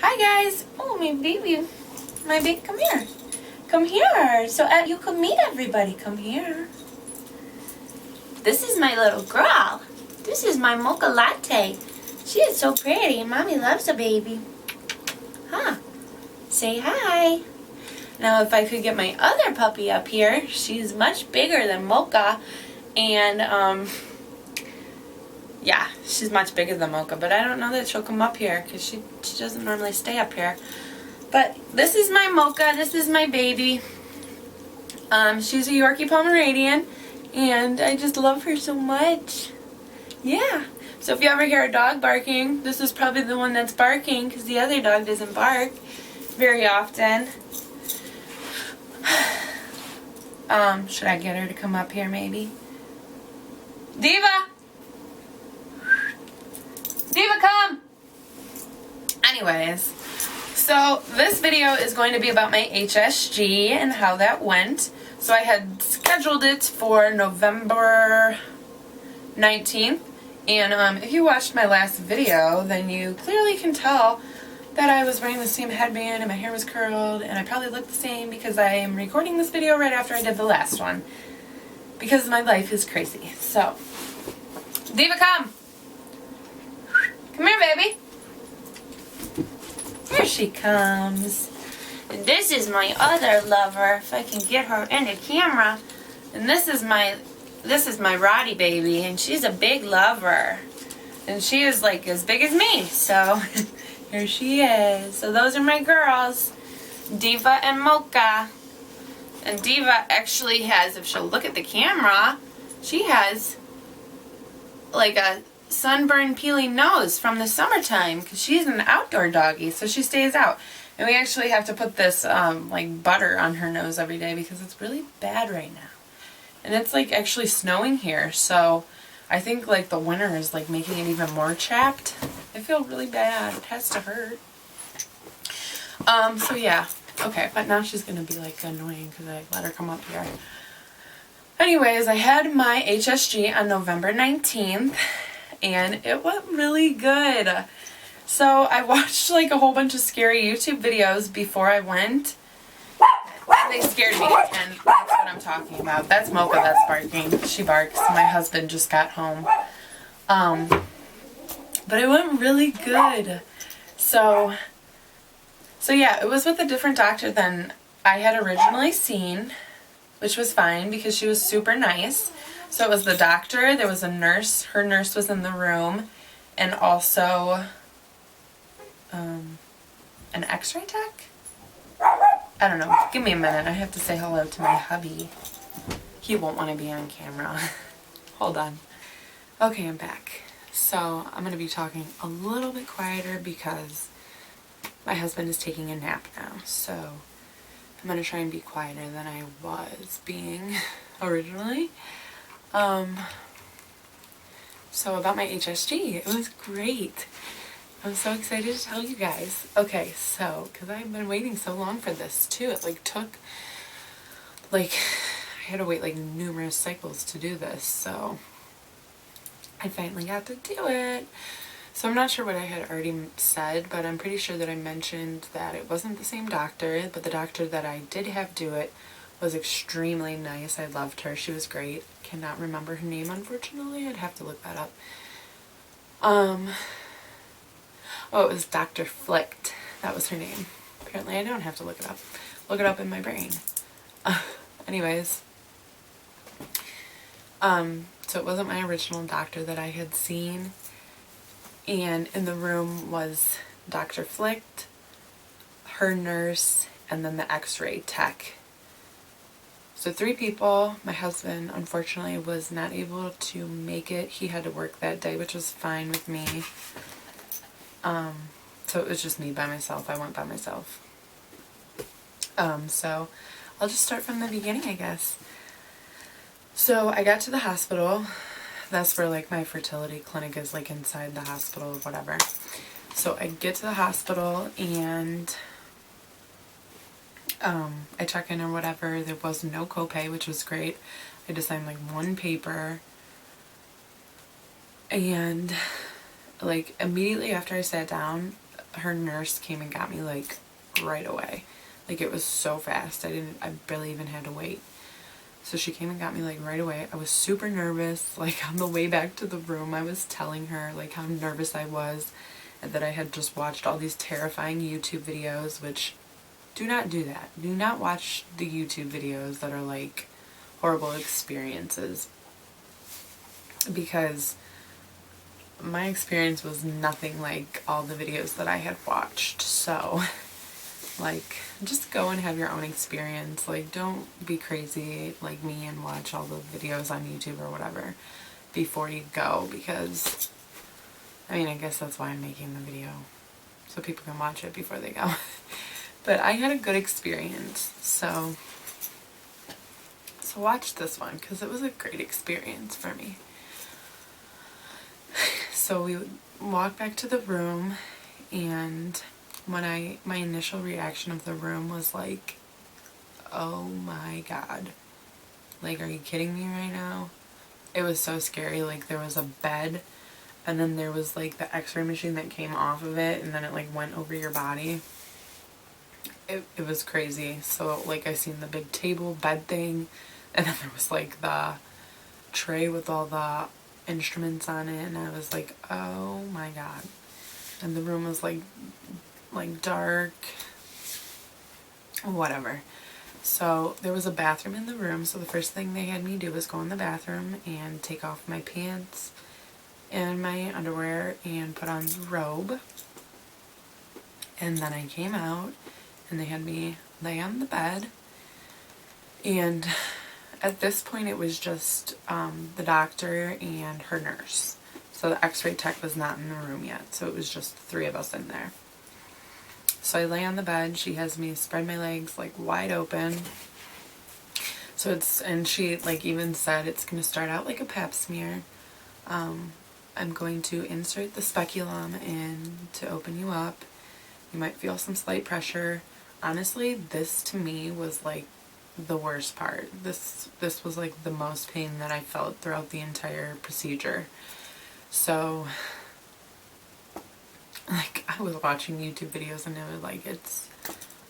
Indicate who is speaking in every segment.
Speaker 1: Hi guys. Oh, my baby. My baby, come here. Come here. So you can meet everybody. Come here. This is my little girl. This is my mocha latte. She is so pretty. Mommy loves a baby. Huh. Say hi. Now if I could get my other puppy up here, she's much bigger than Mocha. And yeah, she's much bigger than Mocha, but I don't know that she'll come up here because she doesn't normally stay up here. But this is my Mocha. This is my baby. She's a Yorkie Pomeranian, and I just love her so much. Yeah. So if you ever hear a dog barking, this is probably the one that's barking because the other dog doesn't bark very often. Should I get her to come up here maybe? Diva! Diva, come! Anyways, so this video is going to be about my HSG and how that went. So I had scheduled it for November 19th. And if you watched my last video, then you clearly can tell that I was wearing the same headband and my hair was curled, and I probably look the same because I am recording this video right after I did the last one. Because my life is crazy. So, Diva, come! Come here, baby. Here she comes. And this is my other lover, if I can get her in the camera. And this is my Roddy baby, and she's a big lover. And she is like as big as me, so here she is. So those are my girls, Diva and Mocha. And Diva actually has, if she'll look at the camera, she has like a sunburn peeling nose from the summertime because she's an outdoor doggy, so she stays out. And we actually have to put this like butter on her nose every day because it's really bad right now. And it's like actually snowing here, so I think like the winter is like making it even more chapped. I feel really bad. It has to hurt. So yeah. Okay, but now she's gonna be like annoying because I let her come up here. Anyways, I had my HSG on November 19th, and it went really good. So I watched like a whole bunch of scary YouTube videos before I went. They scared me, and that's what I'm talking about. That's Mocha that's barking. She barks. My husband just got home. But it went really good. So yeah, it was with a different doctor than I had originally seen, which was fine because she was super nice. So it was the doctor, there was a nurse, her nurse was in the room, and also an x-ray tech? I don't know. Give me a minute. I have to say hello to my hubby. He won't want to be on camera. Hold on. Okay, I'm back. So I'm going to be talking a little bit quieter because my husband is taking a nap now. So I'm going to try and be quieter than I was being originally. So about my HSG, it was great. I'm so excited to tell you guys. Okay, so, because I've been waiting so long for this too. It like took, like, I had to wait like numerous cycles to do this, so I finally got to do it. So I'm not sure what I had already said, but I'm pretty sure that I mentioned that it wasn't the same doctor, but the doctor that I did have do it was extremely nice. I loved her. She was great. Cannot remember her name, unfortunately. I'd have to look that up. Oh, it was Dr. Flicht. That was her name. Apparently I don't have to look it up. Look it up in my brain. Anyways. So it wasn't my original doctor that I had seen. And in the room was Dr. Flicht, her nurse, and then the x-ray tech. So 3 people. My husband, unfortunately, was not able to make it. He had to work that day, which was fine with me. So it was just me by myself. I went by myself. So I'll just start from the beginning, I guess. So I got to the hospital. That's where like my fertility clinic is, like inside the hospital or whatever. So I get to the hospital and I check in or whatever. There was no copay, which was great. I just signed like 1 paper. And like immediately after I sat down,
Speaker 2: her nurse came and got me like right away. Like it was so fast. I barely even had to wait. So she came and got me like right away. I was super nervous. Like on the way back to the room, I was telling her like how nervous I was and that I had just watched all these terrifying YouTube videos, which do not do that. Do not watch the YouTube videos that are like horrible experiences, because my experience was nothing like all the videos that I had watched. So like, just go and have your own experience. Like, don't be crazy like me and watch all the videos on YouTube or whatever before you go, because, I mean, I guess that's why I'm making the video, so people can watch it before they go. But I had a good experience, so watch this one, because it was a great experience for me. So we walked back to the room, and when my initial reaction of the room was like, oh my god, like, are you kidding me right now? It was so scary. Like, there was a bed, and then there was like the x-ray machine that came off of it, and then it like went over your body. It was crazy. So like, I seen the big table bed thing, and then there was like the tray with all the instruments on it, and I was like, oh my god. And the room was like dark, whatever. So there was a bathroom in the room, so the first thing they had me do was go in the bathroom and take off my pants and my underwear and put on the robe. And then I came out and they had me lay on the bed, and at this point it was just the doctor and her nurse. So the x-ray tech was not in the room yet, so it was just the three of us in there. So I lay on the bed, she has me spread my legs like wide open. So and she like even said it's going to start out like a pap smear. I'm going to insert the speculum in to open you up. You might feel some slight pressure. Honestly, this to me was like the worst part. This was like the most pain that I felt throughout the entire procedure. So like, I was watching YouTube videos and it was like, it's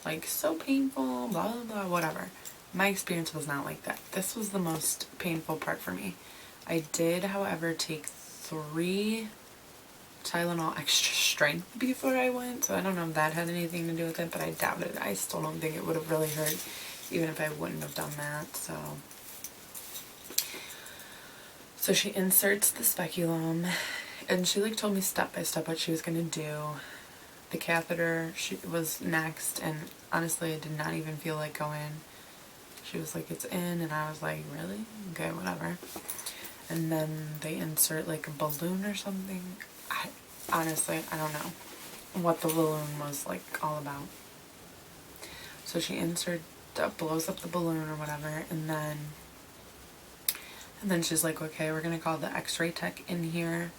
Speaker 2: like so painful, blah blah blah, whatever. My experience was not like that. This was the most painful part for me. I did, however, take 3 Tylenol extra strength before I went, so I don't know if that had anything to do with it, but I doubt it. I still don't think it would have really hurt, even if I wouldn't have done that. So she inserts the speculum, and she like told me step by step what she was gonna do. The catheter was next, and honestly I did not even feel like going. She was like, it's in, and I was like, really? Okay, whatever. And then they insert like a balloon or something. Honestly, I don't know what the balloon was like all about. So she blows up the balloon or whatever, and then she's like, okay, we're gonna call the x-ray tech in here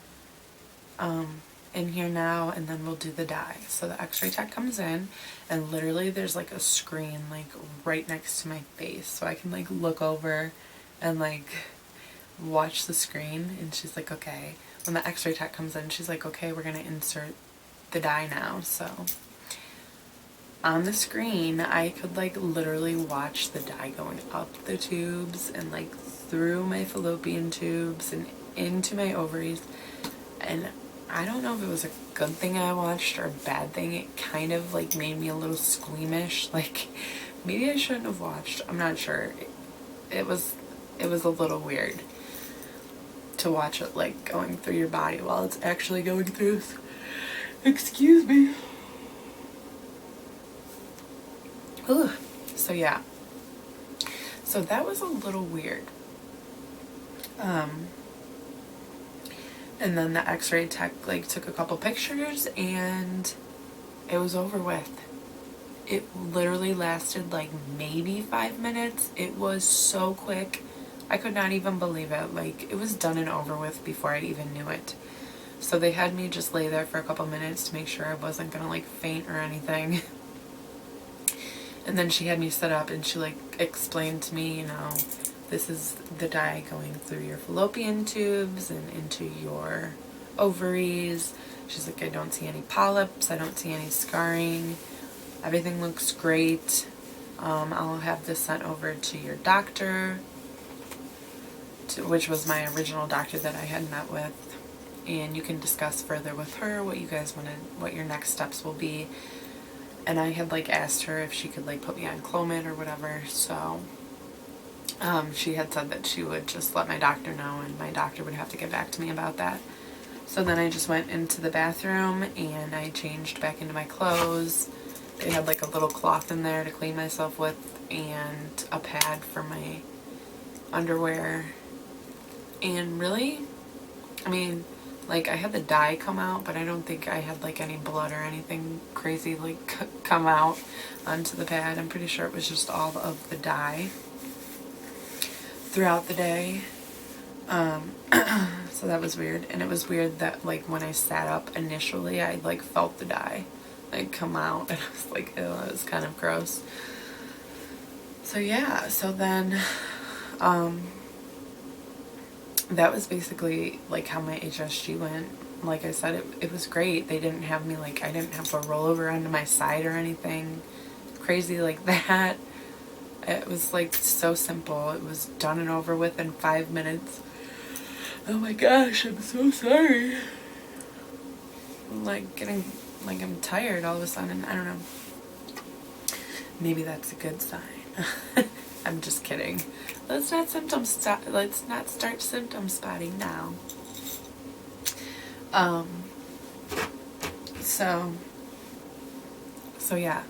Speaker 2: now, and then we'll do the dye. So the x-ray tech comes in, and literally there's like a screen like right next to my face, so I can like look over and like watch the screen. And she's like, okay, when the x-ray tech comes in, she's like, okay, we're gonna insert the dye now. So on the screen I could like literally watch the dye going up the tubes and like through my fallopian tubes and into my ovaries. And I don't know if it was a good thing I watched or a bad thing. It kind of like made me a little squeamish. Like, maybe I shouldn't have watched. I'm not sure. It was a little weird to watch it like going through your body while it's actually going through. Excuse me. Ooh. So yeah. So that was a little weird. And then the x-ray tech like took a couple pictures and it was over with. It literally lasted like maybe 5 minutes. It was so quick. I could not even believe it. Like, it was done and over with before I even knew it. So they had me just lay there for a couple minutes to make sure I wasn't gonna like faint or anything. And then she had me sit up and she like explained to me, you know, this is the dye going through your fallopian tubes and into your ovaries, She's like, I don't see any polyps, I don't see any scarring, everything looks great. I'll have this sent over to your doctor, which was my original doctor that I had met with, and you can discuss further with her what you guys want to, what your next steps will be. And I had like asked her if she could like put me on Clomid or whatever, so she had said that she would just let my doctor know, and my doctor would have to get back to me about that. So then I just went into the bathroom and I changed back into my clothes. They had like a little cloth in there to clean myself with, and a pad for my underwear. And really, I mean, like I had the dye come out, but I don't think I had like any blood or anything crazy like come out onto the pad. I'm pretty sure it was just all of the dye throughout the day. So that was weird. And it was weird that like when I sat up initially, I like felt the dye like come out, and I was like, ew, that was kind of gross. So yeah, so then that was basically like how my HSG went. Like I said, it was great. They didn't have me like, I didn't have to roll over onto my side or anything crazy like that. It was like so simple. It was done and over with in 5 minutes. Oh my gosh, I'm so sorry. I'm like getting, like I'm tired all of a sudden. I don't know. Maybe that's a good sign. I'm just kidding. Let's not start symptom spotting now. So yeah.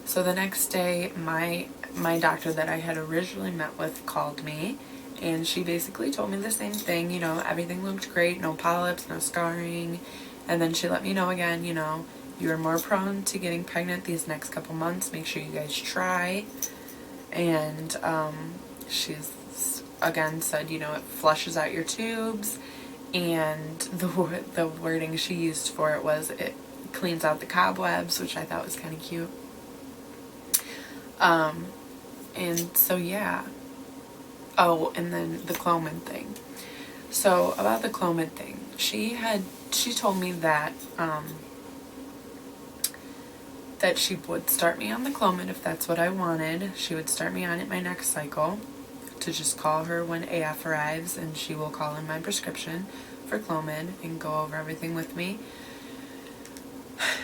Speaker 2: So the next day, my doctor that I had originally met with called me, and she basically told me the same thing, you know, everything looked great, no polyps, no scarring, and then she let me know again, you know, you're more prone to getting pregnant these next couple months, make sure you guys try. And she's again said, you know, it flushes out your tubes, and the wording she used for it was it cleans out the cobwebs, which I thought was kind of cute. And so yeah. Oh, and then the Clomid thing. So about the Clomid thing, she told me that that she would start me on the Clomid if that's what I wanted. She would start me on it my next cycle, to just call her when AF arrives, and she will call in my prescription for Clomid and go over everything with me.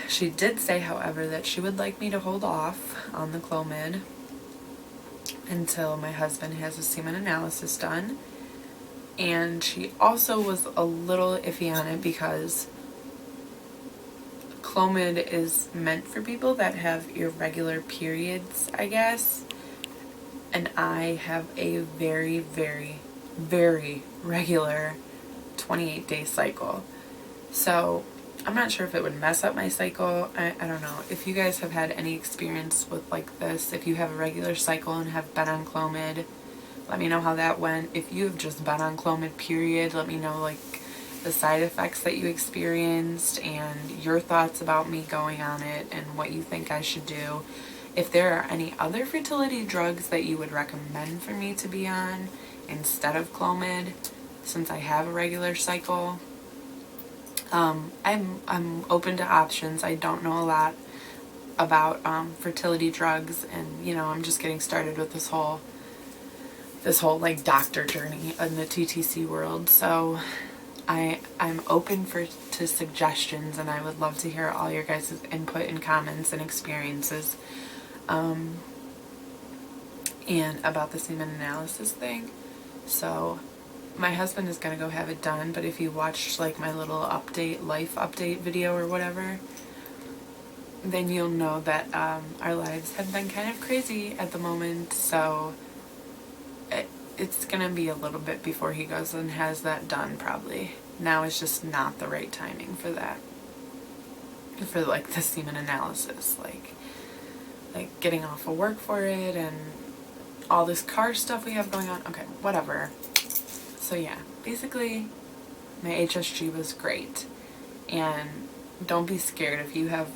Speaker 2: She did say, however, that she would like me to hold off on the Clomid until my husband has a semen analysis done. And she also was a little iffy on it because Clomid is meant for people that have irregular periods, I guess. And I have a very, very, very regular 28-day cycle. So I'm not sure if it would mess up my cycle. I don't know. If you guys have had any experience with like this, if you have a regular cycle and have been on Clomid, let me know how that went. If you've just been on Clomid, period, let me know like the side effects that you experienced and your thoughts about me going on it and what you think I should do. If there are any other fertility drugs that you would recommend for me to be on instead of Clomid, since I have a regular cycle. I'm open to options. I don't know a lot about fertility drugs, and you know, I'm just getting started with this whole like doctor journey in the TTC world. So I'm open to suggestions, and I would love to hear all your guys' input and comments and experiences. And about the semen analysis thing. So my husband is gonna go have it done, but if you watched like my little life update video or whatever, then you'll know that our lives have been kind of crazy at the moment. So it's gonna be a little bit before he goes and has that done, probably. Now is just not the right timing for that, for like the semen analysis, like getting off of work for it and all this car stuff we have going on. Okay, whatever. So yeah, basically my HSG was great, and don't be scared if you have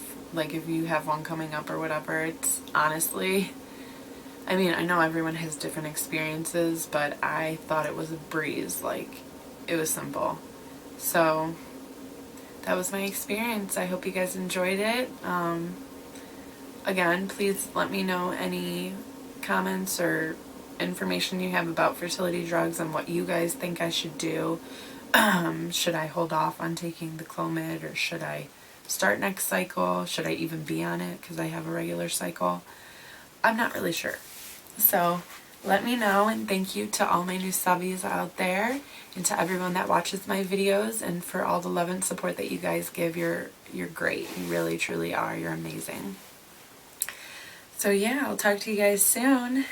Speaker 2: one coming up or whatever. It's honestly, I mean, I know everyone has different experiences, but I thought it was a breeze. Like, it was simple. So that was my experience. I hope you guys enjoyed it. Again, please let me know any comments or information you have about fertility drugs and what you guys think I should do. Should I hold off on taking the Clomid, or should I start next cycle? Should I even be on it because I have a regular cycle? I'm not really sure. So let me know, and thank you to all my new subbies out there and to everyone that watches my videos, and for all the love and support that you guys give. You're great. You really truly are. You're amazing. So yeah, I'll talk to you guys soon.